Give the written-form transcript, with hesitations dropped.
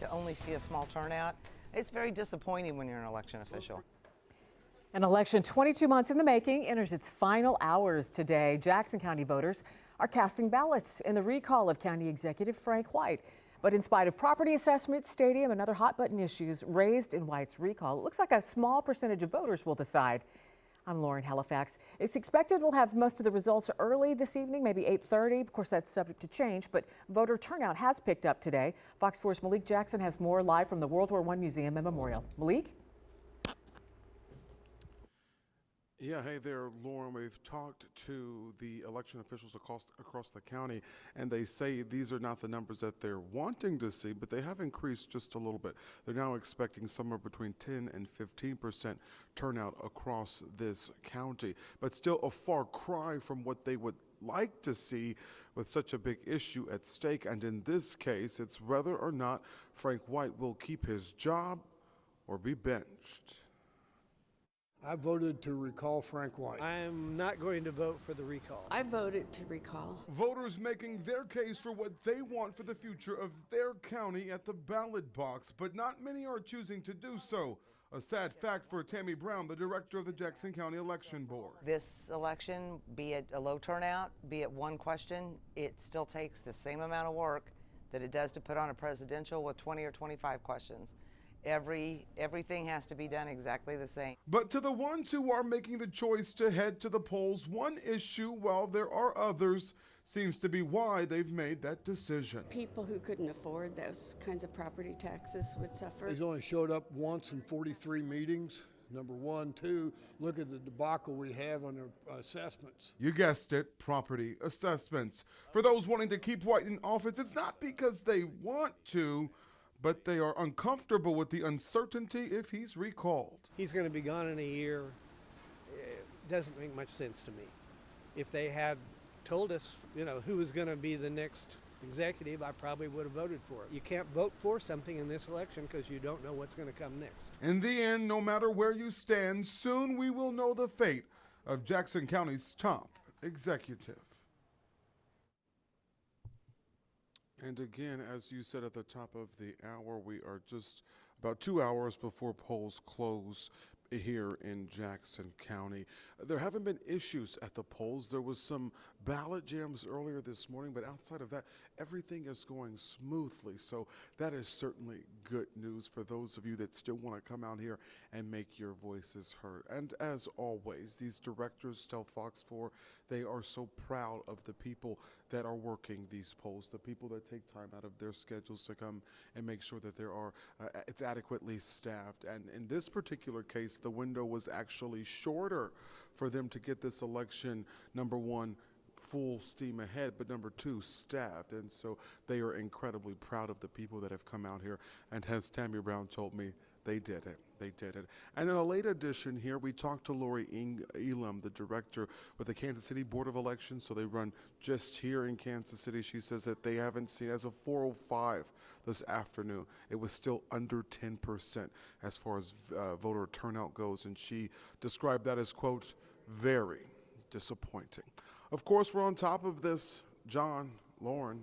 to only see a small turnout. It's very disappointing when you're an election official. An election 22 months in the making enters its final hours today. Jackson County voters are casting ballots in the recall of County Executive Frank White. But in spite of property assessment, stadium, and other hot button issues raised in White's recall, it looks like a small percentage of voters will decide. I'm Lauren Halifax. It's expected we'll have most of the results early this evening, maybe 8:30. Of course, that's subject to change, but voter turnout has picked up today. Fox 4's Malik Jackson has more live from the World War I Museum and Memorial. Malik? Yeah, hey there, Lauren. We've talked to the election officials across the county, and they say these are not the numbers that they're wanting to see, but they have increased just a little bit. They're now expecting somewhere between 10 and 15% turnout across this county, but still a far cry from what they would like to see with such a big issue at stake. And in this case, it's whether or not Frank White will keep his job or be benched. I voted to recall Frank White. I am not going to vote for the recall. I voted to recall. Voters making their case for what they want for the future of their county at the ballot box, but not many are choosing to do so. A sad fact for Tammy Brown, the director of the Jackson County Election Board. This election, be it a low turnout, be it one question, it still takes the same amount of work that it does to put on a presidential with 20 or 25 questions. Everything has to be done exactly the same. But to the ones who are making the choice to head to the polls, one issue, while there are others, seems to be why they've made that decision. People who couldn't afford those kinds of property taxes would suffer. He's only showed up once in 43 meetings. Number one. Two, look at the debacle we have on their assessments. You guessed it, property assessments. For those wanting to keep White in office, it's not because they want to, but they are uncomfortable with the uncertainty if he's recalled. He's going to be gone in a year. It doesn't make much sense to me. If they had told us, who was going to be the next executive, I probably would have voted for it. You can't vote for something in this election because you don't know what's going to come next. In the end, no matter where you stand, soon we will know the fate of Jackson County's top executive. And again, as you said at the top of the hour, we are just about 2 hours before polls close here in Jackson County. There haven't been issues at the polls. There was some ballot jams earlier this morning, but outside of that, everything is going smoothly. So that is certainly good news for those of you that still want to come out here and make your voices heard. And as always, these directors tell Fox 4 they are so proud of the people that are working these polls, the people that take time out of their schedules to come and make sure that it's adequately staffed. And in this particular case, the window was actually shorter for them to get this election, number one, full steam ahead, but number two, staffed. And so they are incredibly proud of the people that have come out here. And as Tammy Brown told me, they did it. They did it. And in a late edition here, we talked to Lori Elam, the director with the Kansas City Board of Elections. So they run just here in Kansas City. She says that they haven't seen, as of 4:05 this afternoon, it was still under 10% as far as voter turnout goes. And she described that as, quote, very disappointing. Of course, we're on top of this. John, Lauren.